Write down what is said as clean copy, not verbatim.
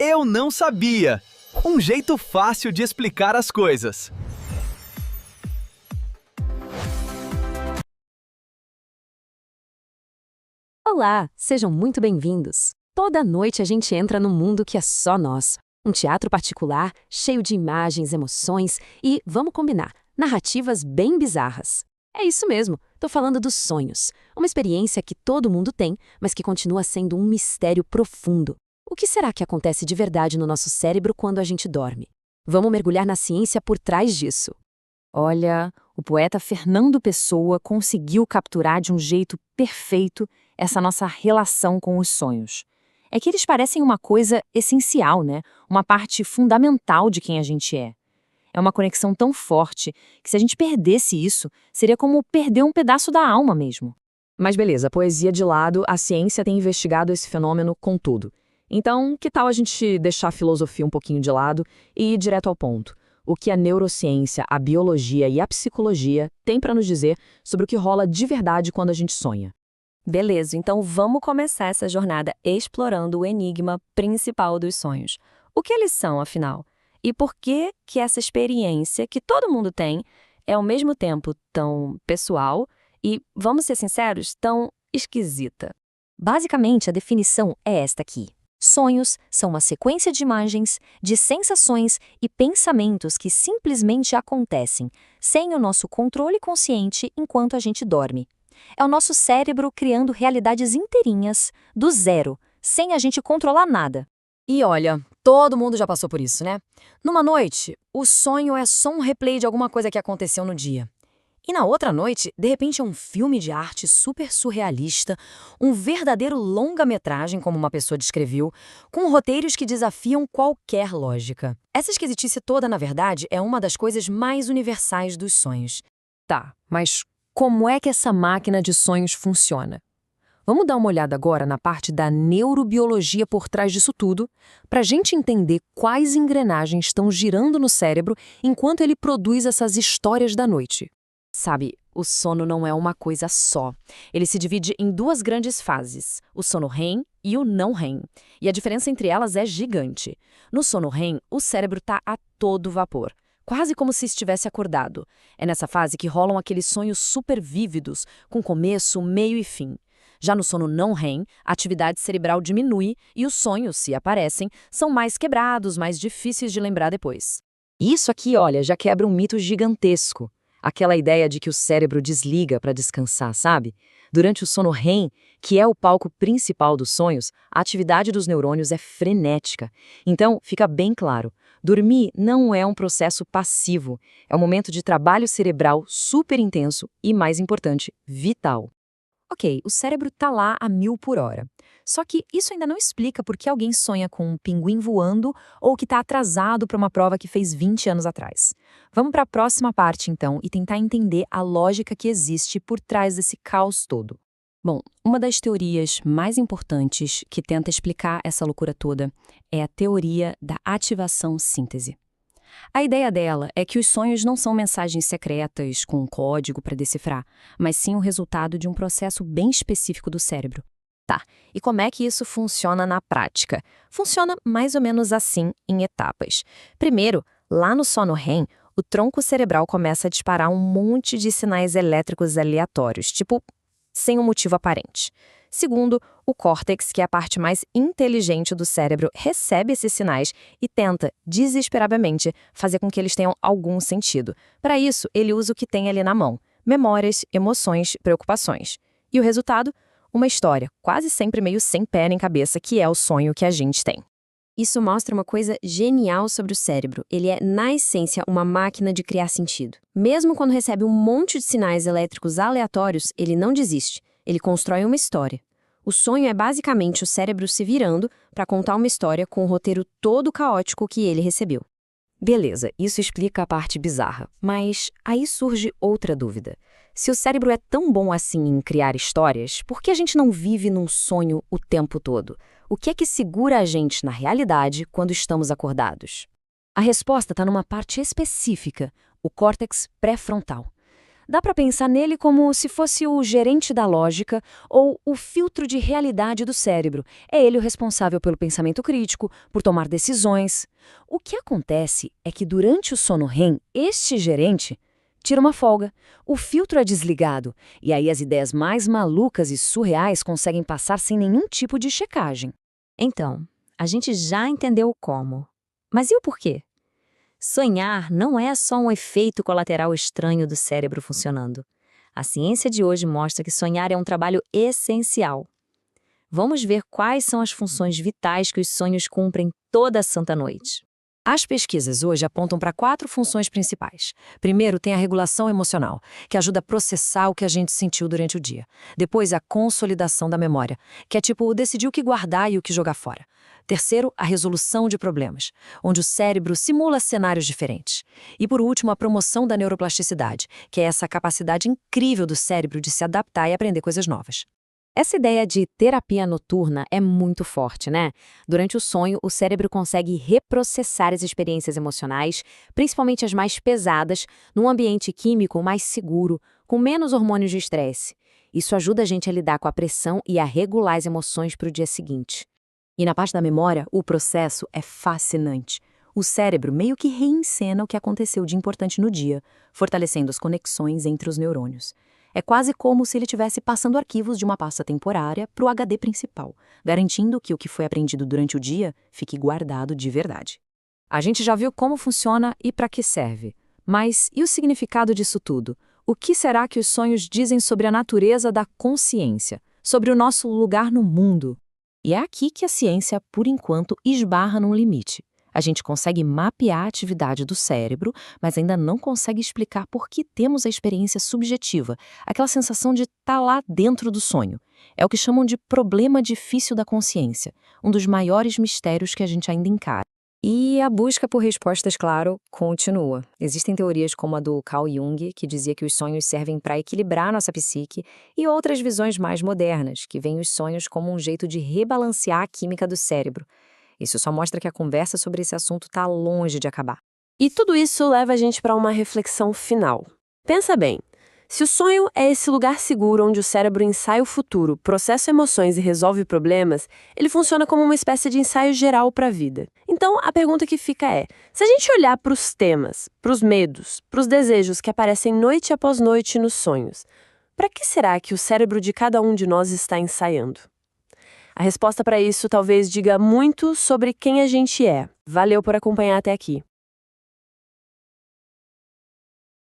Eu não sabia! Um jeito fácil de explicar as coisas. Olá, sejam muito bem-vindos. Toda noite a gente entra num mundo que é só nosso. Um teatro particular, cheio de imagens, emoções e, vamos combinar, narrativas bem bizarras. É isso mesmo, tô falando dos sonhos. Uma experiência que todo mundo tem, mas que continua sendo um mistério profundo. O que será que acontece de verdade no nosso cérebro quando a gente dorme? Vamos mergulhar na ciência por trás disso. Olha, o poeta Fernando Pessoa conseguiu capturar de um jeito perfeito essa nossa relação com os sonhos. É que eles parecem uma coisa essencial, né? Uma parte fundamental de quem a gente é. É uma conexão tão forte que se a gente perdesse isso, seria como perder um pedaço da alma mesmo. Mas beleza, poesia de lado, a ciência tem investigado esse fenômeno com tudo. Então, que tal a gente deixar a filosofia um pouquinho de lado e ir direto ao ponto? O que a neurociência, a biologia e a psicologia têm para nos dizer sobre o que rola de verdade quando a gente sonha? Beleza, então vamos começar essa jornada explorando o enigma principal dos sonhos. O que eles são, afinal? E por que que essa experiência que todo mundo tem é ao mesmo tempo tão pessoal e, vamos ser sinceros, tão esquisita? Basicamente, a definição é esta aqui. Sonhos são uma sequência de imagens, de sensações e pensamentos que simplesmente acontecem, sem o nosso controle consciente enquanto a gente dorme. É o nosso cérebro criando realidades inteirinhas, do zero, sem a gente controlar nada. E olha, todo mundo já passou por isso, né? Numa noite, o sonho é só um replay de alguma coisa que aconteceu no dia. E na outra noite, de repente é um filme de arte super surrealista, um verdadeiro longa-metragem, como uma pessoa descreveu, com roteiros que desafiam qualquer lógica. Essa esquisitice toda, na verdade, é uma das coisas mais universais dos sonhos. Tá, mas como é que essa máquina de sonhos funciona? Vamos dar uma olhada agora na parte da neurobiologia por trás disso tudo, para a gente entender quais engrenagens estão girando no cérebro enquanto ele produz essas histórias da noite. Sabe, o sono não é uma coisa só. Ele se divide em duas grandes fases, o sono REM e o não REM. E a diferença entre elas é gigante. No sono REM, o cérebro está a todo vapor, quase como se estivesse acordado. É nessa fase que rolam aqueles sonhos super vívidos, com começo, meio e fim. Já no sono não REM, a atividade cerebral diminui e os sonhos, se aparecem, são mais quebrados, mais difíceis de lembrar depois. Isso aqui, olha, já quebra um mito gigantesco. Aquela ideia de que o cérebro desliga para descansar, sabe? Durante o sono REM, que é o palco principal dos sonhos, a atividade dos neurônios é frenética. Então, fica bem claro, dormir não é um processo passivo, é um momento de trabalho cerebral super intenso e, mais importante, vital. Ok, o cérebro tá lá a 1000 por hora. Só que isso ainda não explica por que alguém sonha com um pinguim voando ou que está atrasado para uma prova que fez 20 anos atrás. Vamos para a próxima parte, então, e tentar entender a lógica que existe por trás desse caos todo. Bom, uma das teorias mais importantes que tenta explicar essa loucura toda é a teoria da ativação-síntese. A ideia dela é que os sonhos não são mensagens secretas com um código para decifrar, mas sim o resultado de um processo bem específico do cérebro. Tá, e como é que isso funciona na prática? Funciona mais ou menos assim, em etapas. Primeiro, lá no sono REM, o tronco cerebral começa a disparar um monte de sinais elétricos aleatórios, tipo, sem um motivo aparente. Segundo, o córtex, que é a parte mais inteligente do cérebro, recebe esses sinais e tenta, desesperadamente, fazer com que eles tenham algum sentido. Para isso, ele usa o que tem ali na mão: memórias, emoções, preocupações. E o resultado? Uma história, quase sempre meio sem pé nem cabeça, que é o sonho que a gente tem. Isso mostra uma coisa genial sobre o cérebro. Ele é, na essência, uma máquina de criar sentido. Mesmo quando recebe um monte de sinais elétricos aleatórios, ele não desiste. Ele constrói uma história. O sonho é basicamente o cérebro se virando para contar uma história com o roteiro todo caótico que ele recebeu. Beleza, isso explica a parte bizarra. Mas aí surge outra dúvida. Se o cérebro é tão bom assim em criar histórias, por que a gente não vive num sonho o tempo todo? O que é que segura a gente na realidade quando estamos acordados? A resposta está numa parte específica, o córtex pré-frontal. Dá para pensar nele como se fosse o gerente da lógica ou o filtro de realidade do cérebro. É ele o responsável pelo pensamento crítico, por tomar decisões. O que acontece é que durante o sono REM, este gerente tira uma folga, o filtro é desligado, e aí as ideias mais malucas e surreais conseguem passar sem nenhum tipo de checagem. Então, a gente já entendeu o como. Mas e o porquê? Sonhar não é só um efeito colateral estranho do cérebro funcionando. A ciência de hoje mostra que sonhar é um trabalho essencial. Vamos ver quais são as funções vitais que os sonhos cumprem toda a santa noite. As pesquisas hoje apontam para 4 funções principais. Primeiro, tem a regulação emocional, que ajuda a processar o que a gente sentiu durante o dia. Depois, a consolidação da memória, que é tipo decidir o que guardar e o que jogar fora. Terceiro, a resolução de problemas, onde o cérebro simula cenários diferentes. E por último, a promoção da neuroplasticidade, que é essa capacidade incrível do cérebro de se adaptar e aprender coisas novas. Essa ideia de terapia noturna é muito forte, né? Durante o sonho, o cérebro consegue reprocessar as experiências emocionais, principalmente as mais pesadas, num ambiente químico mais seguro, com menos hormônios de estresse. Isso ajuda a gente a lidar com a pressão e a regular as emoções para o dia seguinte. E na parte da memória, o processo é fascinante. O cérebro meio que reencena o que aconteceu de importante no dia, fortalecendo as conexões entre os neurônios. É quase como se ele estivesse passando arquivos de uma pasta temporária para o HD principal, garantindo que o que foi aprendido durante o dia fique guardado de verdade. A gente já viu como funciona e para que serve. Mas e o significado disso tudo? O que será que os sonhos dizem sobre a natureza da consciência, sobre o nosso lugar no mundo? E é aqui que a ciência, por enquanto, esbarra num limite. A gente consegue mapear a atividade do cérebro, mas ainda não consegue explicar por que temos a experiência subjetiva, aquela sensação de estar lá dentro do sonho. É o que chamam de problema difícil da consciência, um dos maiores mistérios que a gente ainda encara. E a busca por respostas, claro, continua. Existem teorias como a do Carl Jung, que dizia que os sonhos servem para equilibrar nossa psique, e outras visões mais modernas, que veem os sonhos como um jeito de rebalancear a química do cérebro. Isso só mostra que a conversa sobre esse assunto está longe de acabar. E tudo isso leva a gente para uma reflexão final. Pensa bem, se o sonho é esse lugar seguro onde o cérebro ensaia o futuro, processa emoções e resolve problemas, ele funciona como uma espécie de ensaio geral para a vida. Então, a pergunta que fica é, se a gente olhar para os temas, para os medos, para os desejos que aparecem noite após noite nos sonhos, para que será que o cérebro de cada um de nós está ensaiando? A resposta para isso talvez diga muito sobre quem a gente é. Valeu por acompanhar até aqui.